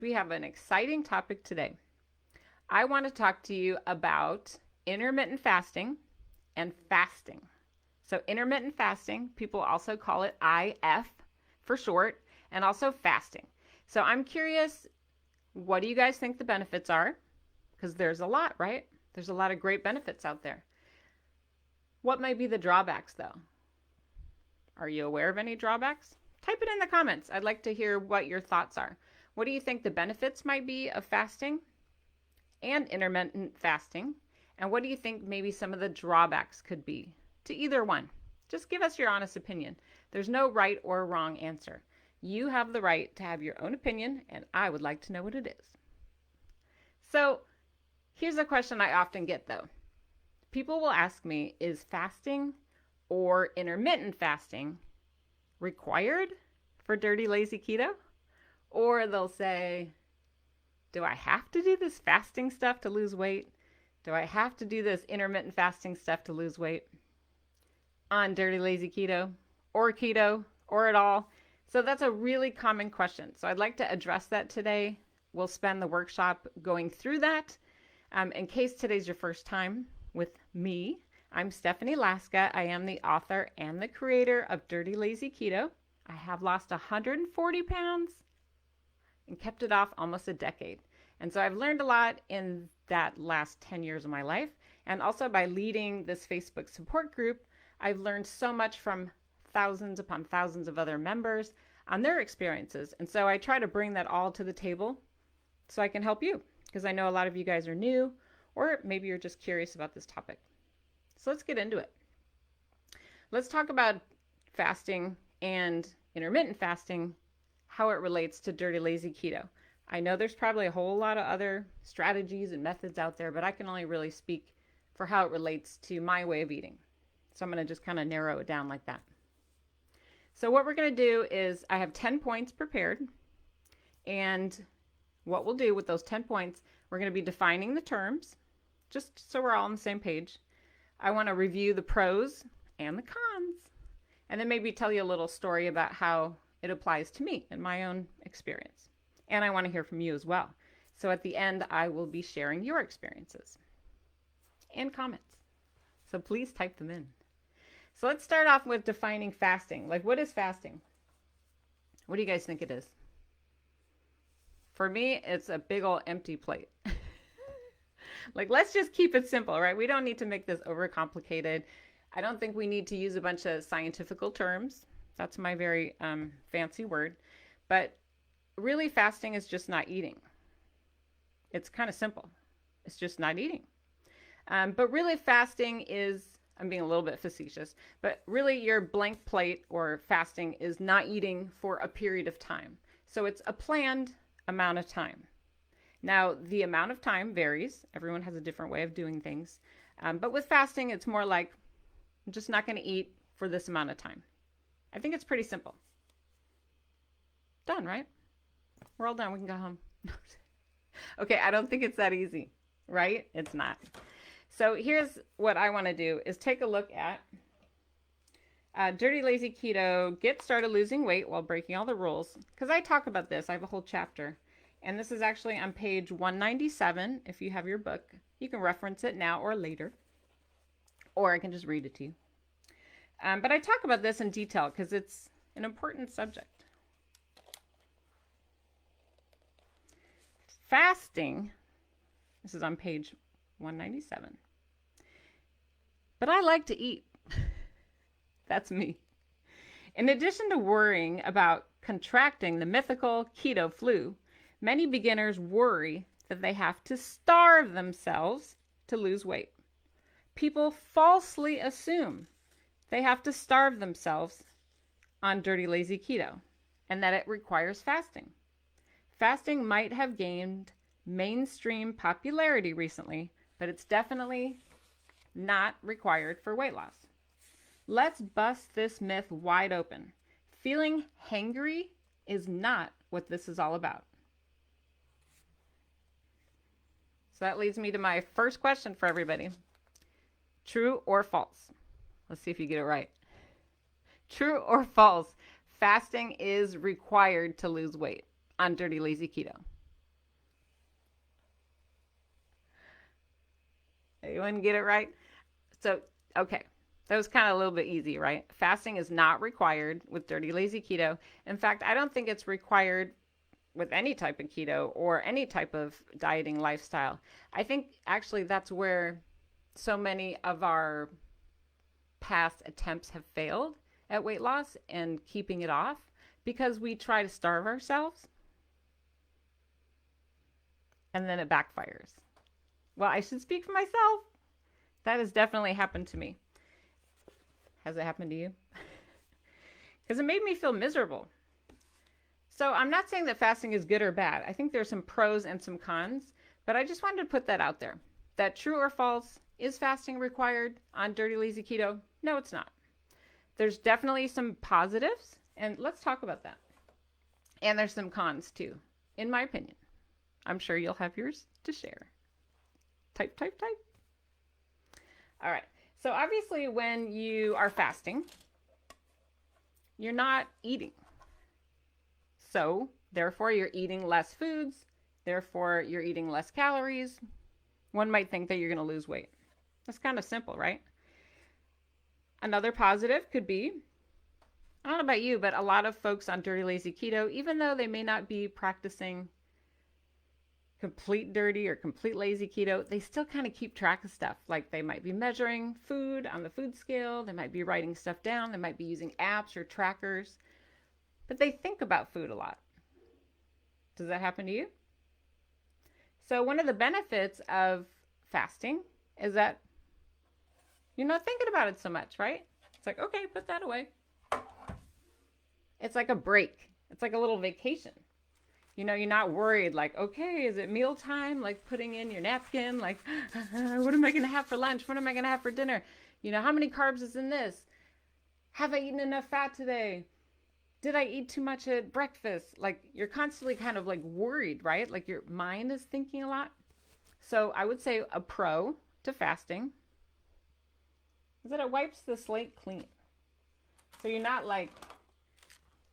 We have an exciting topic today. I want to talk to you about intermittent fasting and fasting. So, intermittent fasting, people also call it IF for short, and also fasting. So, I'm curious, what do you guys think the benefits are? Because there's a lot, right? There's a lot of great benefits out there. What might be the drawbacks, though? Are you aware of any drawbacks? Type it in the comments. I'd like to hear what your thoughts are. What do you think the benefits might be of fasting and intermittent fasting? And what do you think maybe some of the drawbacks could be to either one? Just give us your honest opinion. There's no right or wrong answer. You have the right to have your own opinion, and I would like to know what it is. So here's a question I often get, though. People will ask me, is fasting or intermittent fasting required for dirty, lazy keto? Or they'll say, do I have to do this fasting stuff to lose weight? Do I have to do this intermittent fasting stuff to lose weight on dirty, lazy keto or at all? So that's a really common question. So I'd like to address that today. We'll spend the workshop going through that. In case today's your first time with me, I'm Stephanie Laska. I am the author and the creator of Dirty Lazy Keto. I have lost 140 pounds and kept it off almost a decade. And so I've learned a lot in that last 10 years of my life. And also by leading this Facebook support group, I've learned so much from thousands upon thousands of other members on their experiences. And so I try to bring that all to the table so I can help you, because I know a lot of you guys are new, or maybe you're just curious about this topic. So let's get into it. Let's talk about fasting and intermittent fasting, how it relates to dirty, lazy keto. I know there's probably a whole lot of other strategies and methods out there, but I can only really speak for how it relates to my way of eating. So I'm going to just kind of narrow it down like that. So what we're going to do is I have 10 points prepared. And what we'll do with those 10 points, we're going to be defining the terms, just so we're all on the same page. I want to review the pros and the cons, and then maybe tell you a little story about how it applies to me and my own experience. And I want to hear from you as well. So at the end, I will be sharing your experiences and comments. So please type them in. So let's start off with defining fasting. Like, what is fasting? What do you guys think it is? For me, it's a big old empty plate. Like, let's just keep it simple, right? We don't need to make this overcomplicated. I don't think we need to use a bunch of scientific terms. That's my very fancy word. But really, fasting is just not eating. It's kind of simple. It's just not eating. But really, fasting is, I'm being a little bit facetious, but really your blank plate or fasting is not eating for a period of time. So it's a planned amount of time. Now, the amount of time varies. Everyone has a different way of doing things. But with fasting, it's more like, I'm just not going to eat for this amount of time. I think it's pretty simple. Done, right? We're all done. We can go home. Okay, I don't think it's that easy, right? It's not. So here's what I want to do is take a look at Dirty Lazy Keto, get started losing weight while breaking all the rules. Because I talk about this. I have a whole chapter. And this is actually on page 197. If you have your book, you can reference it now or later. Or I can just read it to you. But I talk about this in detail because it's an important subject. Fasting, this is on page 197. But I like to eat. That's me. In addition to worrying about contracting the mythical keto flu, many beginners worry that they have to starve themselves to lose weight. People falsely assume they have to starve themselves on Dirty Lazy Keto and that it requires fasting. Fasting might have gained mainstream popularity recently, but it's definitely not required for weight loss. Let's bust this myth wide open. Feeling hangry is not what this is all about. So that leads me to my first question for everybody. True or false? Let's see if you get it right. True or false? Fasting is required to lose weight on Dirty Lazy Keto. You wouldn't get it right? So, okay. That was kind of a little bit easy, right? Fasting is not required with Dirty Lazy Keto. In fact, I don't think it's required with any type of keto or any type of dieting lifestyle. I think actually that's where so many of our past attempts have failed at weight loss and keeping it off because we try to starve ourselves and then it backfires. Well, I should speak for myself. That has definitely happened to me. Has it happened to you? Because it made me feel miserable. So I'm not saying that fasting is good or bad. I think there's some pros and some cons, but I just wanted to put that out there. That true or false, is fasting required on Dirty Lazy Keto? No, it's not. There's definitely some positives, and let's talk about that. And there's some cons too, in my opinion. I'm sure you'll have yours to share. Type. All right. So obviously when you are fasting, you're not eating. So therefore you're eating less foods. Therefore you're eating less calories. One might think that you're going to lose weight. That's kind of simple, right? Another positive could be, I don't know about you, but a lot of folks on Dirty Lazy Keto, even though they may not be practicing complete dirty or complete lazy keto, they still kind of keep track of stuff. Like they might be measuring food on the food scale. They might be writing stuff down. They might be using apps or trackers, but they think about food a lot. Does that happen to you? So one of the benefits of fasting is that you're not thinking about it so much, right? It's like, okay, put that away. It's like a break. It's like a little vacation. You know, you're not worried like, okay, is it mealtime? Like putting in your napkin, like, what am I going to have for lunch? What am I going to have for dinner? You know, how many carbs is in this? Have I eaten enough fat today? Did I eat too much at breakfast? Like you're constantly kind of like worried, right? Like your mind is thinking a lot. So I would say a pro to fasting is that it wipes the slate clean. So you're not like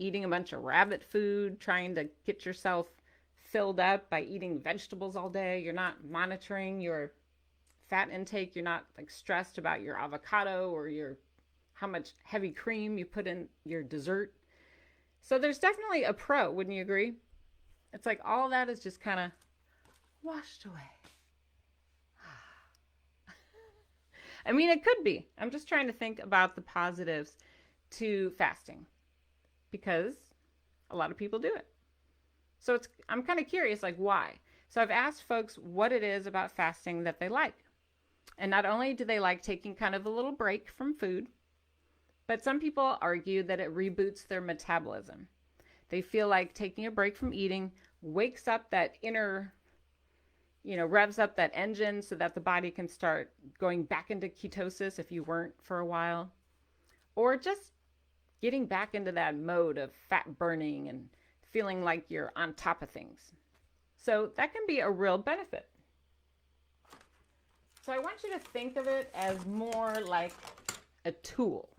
eating a bunch of rabbit food, trying to get yourself filled up by eating vegetables all day. You're not monitoring your fat intake. You're not like stressed about your avocado or your how much heavy cream you put in your dessert. So there's definitely a pro, wouldn't you agree? It's like all that is just kind of washed away. I mean, it could be. I'm just trying to think about the positives to fasting, because a lot of people do it. So I'm kind of curious, like why? So I've asked folks what it is about fasting that they like. And not only do they like taking kind of a little break from food, but some people argue that it reboots their metabolism. They feel like taking a break from eating wakes up that inner, revs up that engine so that the body can start going back into ketosis if you weren't for a while. Or just getting back into that mode of fat burning and feeling like you're on top of things. So that can be a real benefit. So I want you to think of it as more like a tool.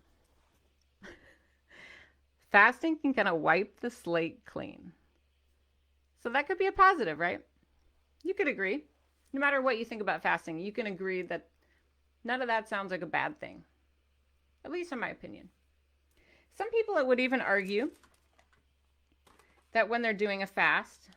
Fasting can kind of wipe the slate clean. So that could be a positive, right? You could agree. No matter what you think about fasting, you can agree that none of that sounds like a bad thing. At least in my opinion. Some people would even argue that when they're doing a fast,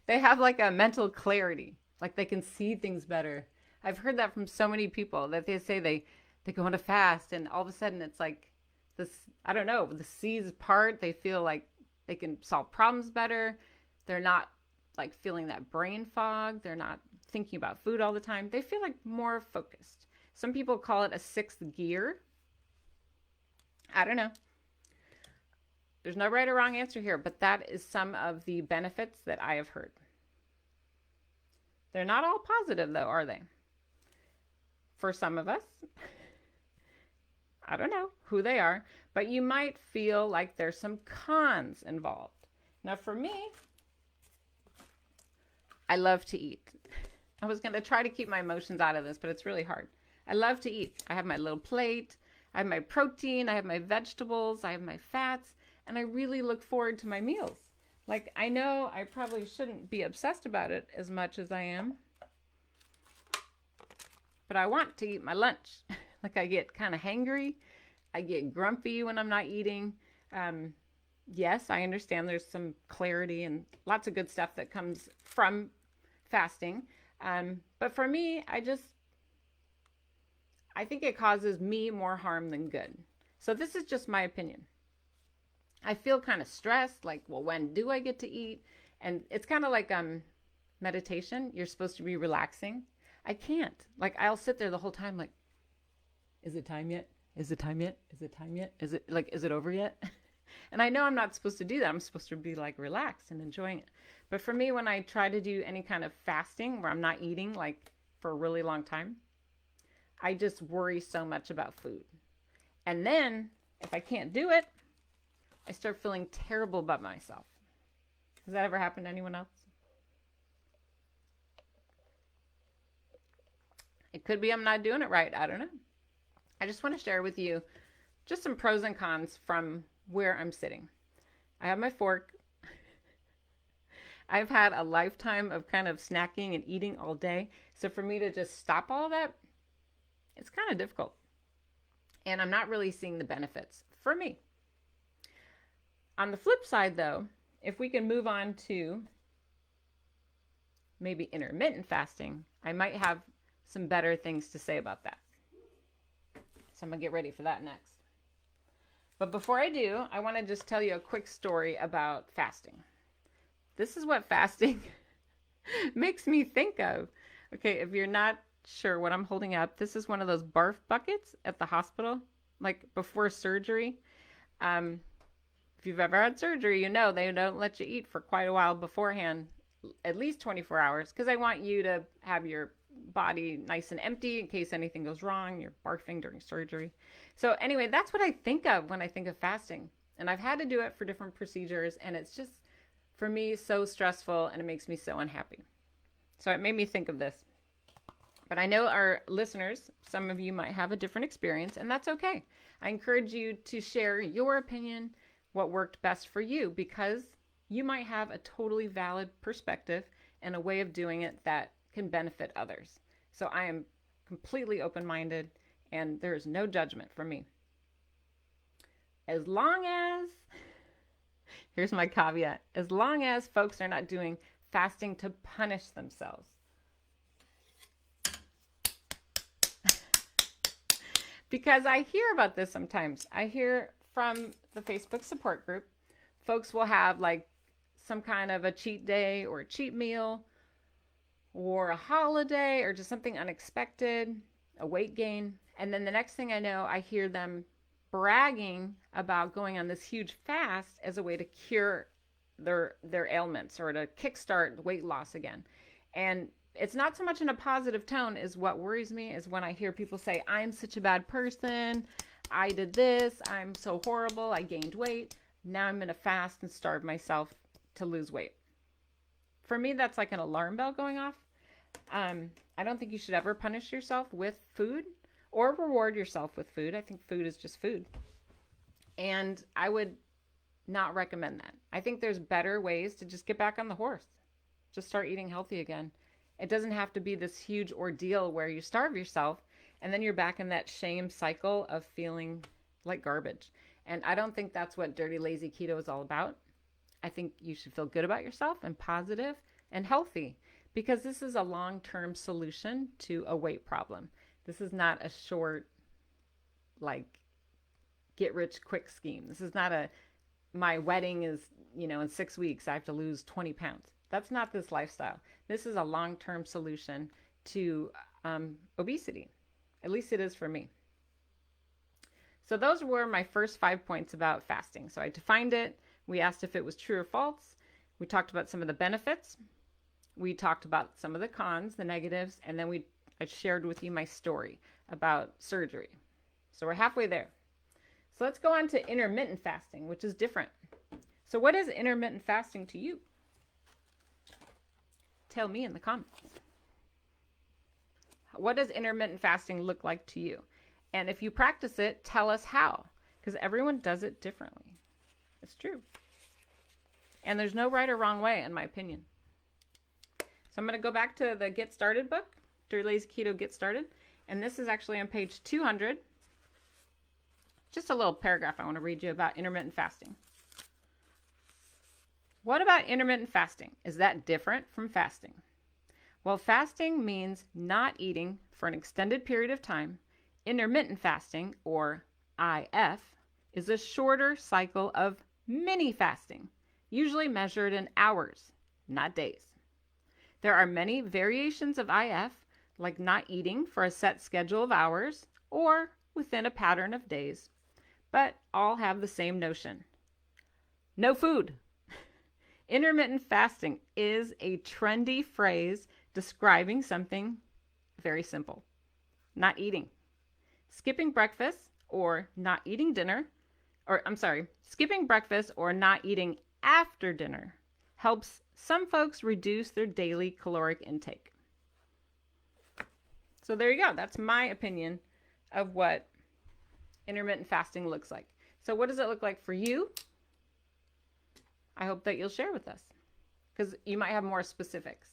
they have like a mental clarity, like they can see things better. I've heard that from so many people that they say they go on a fast and all of a sudden it's like this, I don't know, the seas part, they feel like they can solve problems better. They're not like feeling that brain fog. They're not thinking about food all the time. They feel like more focused. Some people call it a sixth gear. I don't know. There's no right or wrong answer here, but that is some of the benefits that I have heard. They're not all positive though, are they? For some of us, I don't know who they are, but you might feel like there's some cons involved. Now for me, I love to eat. I was going to try to keep my emotions out of this, but it's really hard. I love to eat. I have my little plate. I have my protein. I have my vegetables. I have my fats. And I really look forward to my meals. Like, I know I probably shouldn't be obsessed about it as much as I am, but I want to eat my lunch. Like, I get kind of hangry. I get grumpy when I'm not eating. Um, yes, I understand there's some clarity and lots of good stuff that comes from fasting. But for me, I think it causes me more harm than good. So this is just my opinion. I feel kind of stressed, like, well, when do I get to eat? And it's kind of like meditation. You're supposed to be relaxing. I can't. Like, I'll sit there the whole time, like, is it time yet? Is it time yet? Is it time yet? Is it over yet? And I know I'm not supposed to do that. I'm supposed to be like relaxed and enjoying it. But for me, when I try to do any kind of fasting where I'm not eating like for a really long time, I just worry so much about food. And then if I can't do it, I start feeling terrible about myself. Has that ever happened to anyone else? It could be I'm not doing it right. I don't know. I just want to share with you just some pros and cons from where I'm sitting. I have my fork. I've had a lifetime of kind of snacking and eating all day. So for me to just stop all that, it's kind of difficult. And I'm not really seeing the benefits for me. On the flip side, though, if we can move on to maybe intermittent fasting, I might have some better things to say about that. So I'm going to get ready for that next. But before I do, I want to just tell you a quick story about fasting. This is what fasting makes me think of. Okay, if you're not sure what I'm holding up, this is one of those barf buckets at the hospital, like before surgery. If you've ever had surgery, you know they don't let you eat for quite a while beforehand, at least 24 hours, because they want you to have your body nice and empty in case anything goes wrong, you're barfing during surgery. So anyway, that's what I think of when I think of fasting. And I've had to do it for different procedures, and it's just, for me, so stressful, and it makes me so unhappy. So it made me think of this. But I know our listeners, some of you might have a different experience, and that's okay. I encourage you to share your opinion, what worked best for you, because you might have a totally valid perspective and a way of doing it that can benefit others. So I am completely open-minded, and there is no judgment from me. As long as, here's my caveat, as long as folks are not doing fasting to punish themselves. Because I hear about this sometimes. I hear from the Facebook support group, folks will have like some kind of a cheat day or a cheat meal or a holiday or just something unexpected, a weight gain. And then the next thing I know, I hear them bragging about going on this huge fast as a way to cure their ailments or to kickstart weight loss again. And it's not so much in a positive tone. Is what worries me is when I hear people say, I'm such a bad person. I did this. I'm so horrible. I gained weight. Now I'm going to fast and starve myself to lose weight. For me, that's like an alarm bell going off. I don't think you should ever punish yourself with food or reward yourself with food. I think food is just food. And I would not recommend that. I think there's better ways to just get back on the horse. Just start eating healthy again. It doesn't have to be this huge ordeal where you starve yourself and then you're back in that shame cycle of feeling like garbage. And I don't think that's what Dirty Lazy Keto is all about. I think you should feel good about yourself and positive and healthy, because this is a long-term solution to a weight problem. This is not a short, like, get rich quick scheme. This is not my wedding is, in 6 weeks, I have to lose 20 pounds. That's not this lifestyle. This is a long-term solution to obesity. At least it is for me. So those were my first 5 points about fasting. So I defined it. We asked if it was true or false. We talked about some of the benefits. We talked about some of the cons, the negatives, and then I shared with you my story about surgery. So we're halfway there. So let's go on to intermittent fasting, which is different. So what is intermittent fasting to you? Tell me in the comments. What does intermittent fasting look like to you? And if you practice it, tell us how, because everyone does it differently. It's true. And there's no right or wrong way, in my opinion. So I'm going to go back to the Get Started book, Dirty Lazy Keto Get Started. And this is actually on page 200. Just a little paragraph I want to read you about intermittent fasting. What about intermittent fasting? Is that different from fasting? Well, fasting means not eating for an extended period of time. Intermittent fasting, or IF, is a shorter cycle of mini fasting, usually measured in hours, not days. There are many variations of IF, like not eating for a set schedule of hours or within a pattern of days, but all have the same notion. No food. Intermittent fasting is a trendy phrase describing something very simple. Not eating. Skipping breakfast or not eating dinner, skipping breakfast or not eating after dinner helps some folks reduce their daily caloric intake. So there you go. That's my opinion of what intermittent fasting looks like. So what does it look like for you? I hope that you'll share with us, because you might have more specifics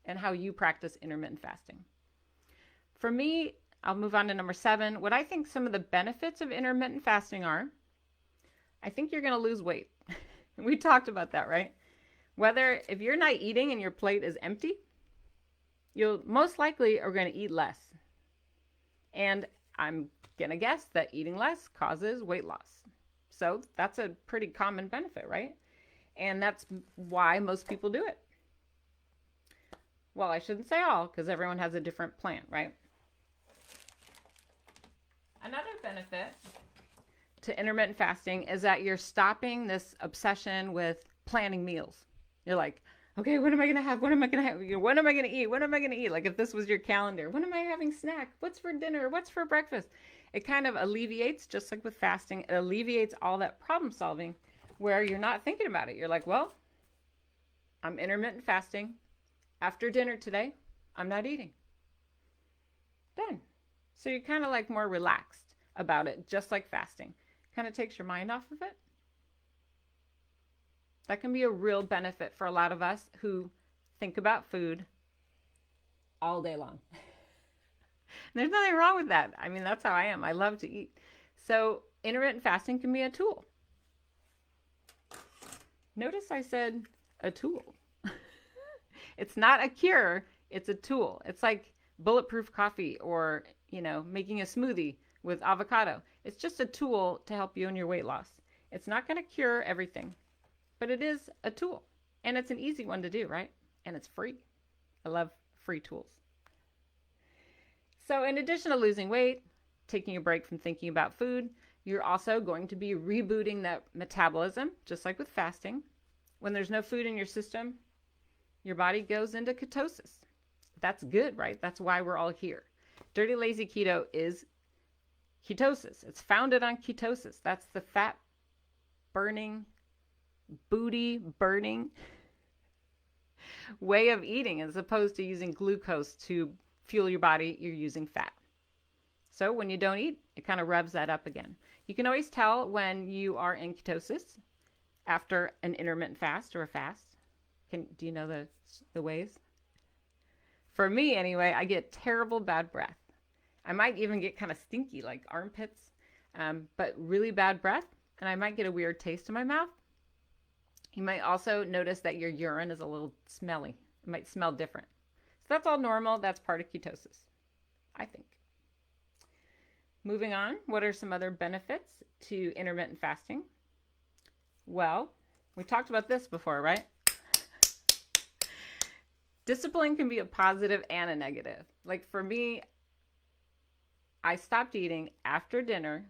and how you practice intermittent fasting. For me, I'll move on to number 7. What I think some of the benefits of intermittent fasting are, I think you're going to lose weight. We talked about that, right? If you're not eating and your plate is empty, you'll most likely are going to eat less. And I'm going to guess that eating less causes weight loss. So that's a pretty common benefit, right? And that's why most people do it. Well, I shouldn't say all, because everyone has a different plan, right? Another benefit to intermittent fasting is that you're stopping this obsession with planning meals. You're like, okay, what am I going to have? What am I going to have? What am I going to eat? What am I going to eat? Like if this was your calendar, when am I having snack? What's for dinner? What's for breakfast? It kind of alleviates, just like with fasting, it alleviates all that problem solving where you're not thinking about it. You're like, well, I'm intermittent fasting. After dinner today, I'm not eating. Done. So you're kind of like more relaxed about it, just like fasting. Kind of takes your mind off of it. That can be a real benefit for a lot of us who think about food all day long. There's nothing wrong with that. I mean, that's how I am. I love to eat. So intermittent fasting can be a tool. Notice I said a tool. It's not a cure. It's a tool. It's like bulletproof coffee or, making a smoothie with avocado. It's just a tool to help you in your weight loss. It's not going to cure everything, but it is a tool. And it's an easy one to do, right? And it's free. I love free tools. So in addition to losing weight, taking a break from thinking about food, you're also going to be rebooting that metabolism, just like with fasting. When there's no food in your system, your body goes into ketosis. That's good, right? That's why we're all here. Dirty Lazy Keto is ketosis. It's founded on ketosis. That's the fat burning, booty burning way of eating, as opposed to using glucose to fuel your body. You're using fat. So when you don't eat, it kind of revs that up again. You can always tell when you are in ketosis after an intermittent fast or a fast. Do you know the ways? For me, anyway, I get terrible bad breath. I might even get kind of stinky, like armpits, but really bad breath, and I might get a weird taste in my mouth. You might also notice that your urine is a little smelly. It might smell different. So that's all normal. That's part of ketosis, I think. Moving on, what are some other benefits to intermittent fasting? Well, we talked about this before, right? Discipline can be a positive and a negative. Like for me, I stopped eating after dinner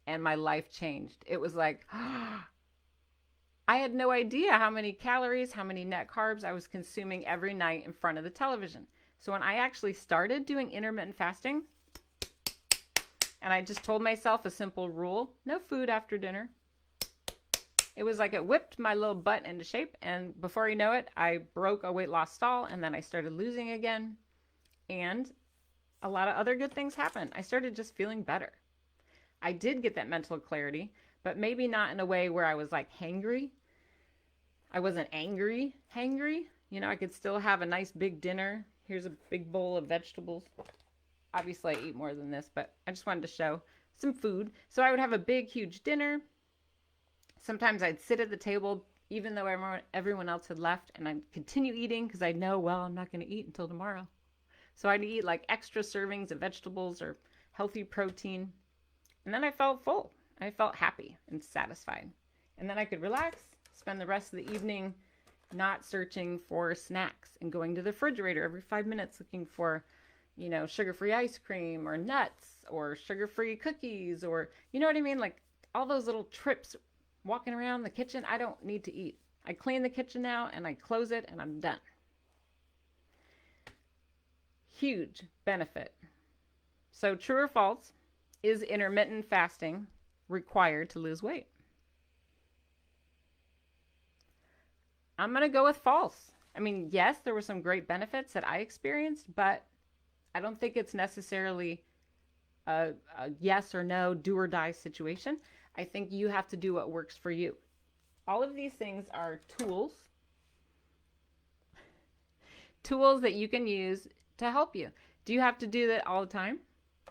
and my life changed. It was like, I had no idea how many calories, how many net carbs I was consuming every night in front of the television. So when I actually started doing intermittent fasting, and I just told myself a simple rule, no food after dinner. It was like it whipped my little butt into shape, and before you know it, I broke a weight loss stall, and then I started losing again, and a lot of other good things happened. I started just feeling better. I did get that mental clarity, but maybe not in a way where I was like hangry, I wasn't hangry. You know, I could still have a nice big dinner. Here's a big bowl of vegetables. Obviously, I eat more than this, but I just wanted to show some food. So I would have a big, huge dinner. Sometimes I'd sit at the table, even though everyone else had left, and I'd continue eating because I know, well, I'm not going to eat until tomorrow. So I'd eat like extra servings of vegetables or healthy protein. And then I felt full. I felt happy and satisfied. And then I could relax, spend the rest of the evening not searching for snacks and going to the refrigerator every 5 minutes looking for, you know, sugar-free ice cream or nuts or sugar-free cookies or, you know what I mean? Like all those little trips walking around the kitchen. I don't need to eat. I clean the kitchen now and I close it and I'm done. Huge benefit. So true or false, is intermittent fasting required to lose weight? I'm going to go with false. I mean, yes, there were some great benefits that I experienced, but I don't think it's necessarily a yes or no, do or die situation. I think you have to do what works for you. All of these things are tools that you can use to help you. Do you have to do that all the time?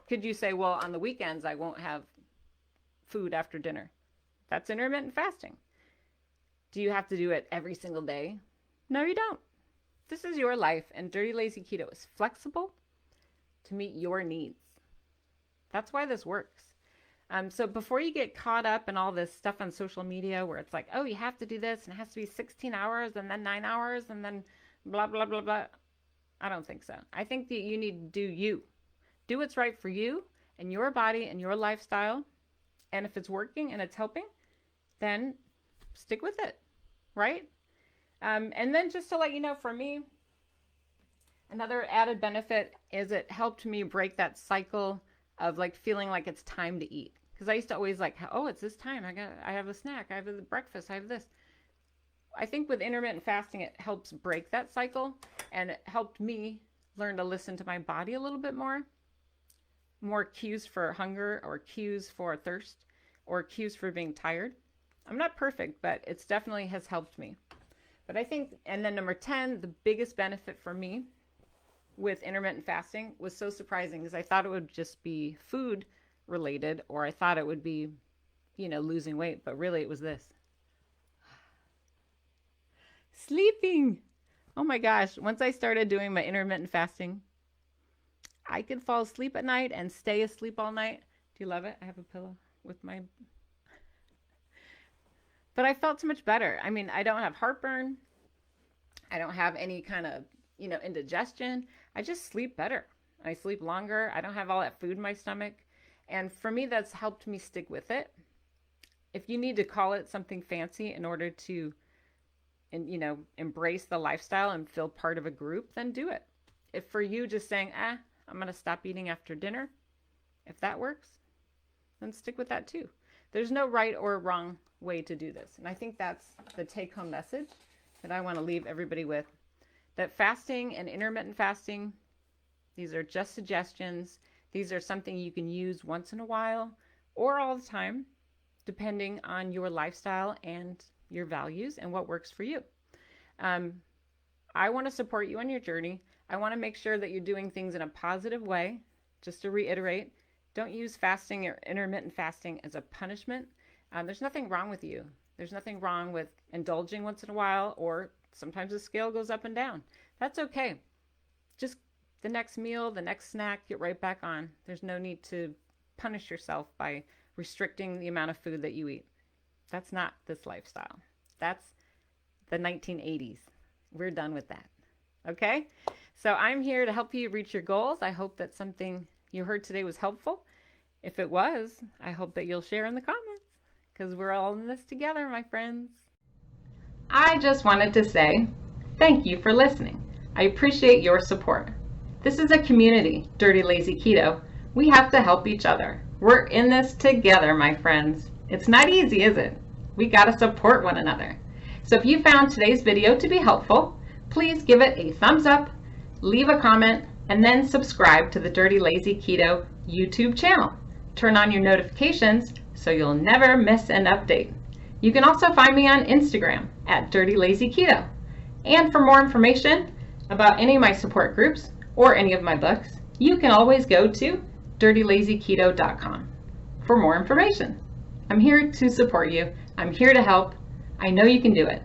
Could you say, well, on the weekends, I won't have food after dinner? That's intermittent fasting. Do you have to do it every single day? No, you don't. This is your life, and Dirty Lazy Keto is flexible to meet your needs. That's why this works. So before you get caught up in all this stuff on social media where it's like, oh, you have to do this, and it has to be 16 hours, and then 9 hours, and then blah, blah, blah, blah. I don't think so. I think that you need to do you. Do what's right for you and your body and your lifestyle. And if it's working and it's helping, then stick with it, right? And then just to let you know, for me, another added benefit is it helped me break that cycle of like feeling like it's time to eat. Because I used to always like, oh, it's this time. I have a snack. I have a breakfast. I have this. I think with intermittent fasting, it helps break that cycle, and it helped me learn to listen to my body a little bit more cues for hunger or cues for thirst or cues for being tired. I'm not perfect, but it's definitely has helped me. But I think, and then number 10, the biggest benefit for me with intermittent fasting was so surprising because I thought it would just be food related, or I thought it would be, you know, losing weight, but really it was this. Sleeping. Oh my gosh. Once I started doing my intermittent fasting, I could fall asleep at night and stay asleep all night. Do you love it? I have a pillow with my... But I felt so much better. I mean, I don't have heartburn. I don't have any kind of, you know, indigestion. I just sleep better. I sleep longer. I don't have all that food in my stomach. And for me, that's helped me stick with it. If you need to call it something fancy in order to, and you know, embrace the lifestyle and feel part of a group, then do it. If for you just saying, I'm going to stop eating after dinner, if that works, then stick with that too. There's no right or wrong way to do this. And I think that's the take-home message that I want to leave everybody with, that fasting and intermittent fasting, these are just suggestions. These are something you can use once in a while or all the time, depending on your lifestyle and your values and what works for you. I want to support you on your journey. I want to make sure that you're doing things in a positive way. Just to reiterate, don't use fasting or intermittent fasting as a punishment. There's nothing wrong with you. There's nothing wrong with indulging once in a while, or sometimes the scale goes up and down. That's okay. Just the next meal, the next snack, get right back on. There's no need to punish yourself by restricting the amount of food that you eat. That's not this lifestyle. That's the 1980s. We're done with that. Okay? So I'm here to help you reach your goals. I hope that something you heard today was helpful. If it was, I hope that you'll share in the comments, because we're all in this together, my friends. I just wanted to say thank you for listening. I appreciate your support. This is a community, Dirty Lazy Keto. We have to help each other. We're in this together, my friends. It's not easy, is it? We got to support one another. So if you found today's video to be helpful, please give it a thumbs up, leave a comment, and then subscribe to the Dirty Lazy Keto YouTube channel. Turn on your notifications so you'll never miss an update. You can also find me on Instagram at Dirty Lazy Keto. And for more information about any of my support groups or any of my books, you can always go to dirtylazyketo.com for more information. I'm here to support you. I'm here to help. I know you can do it.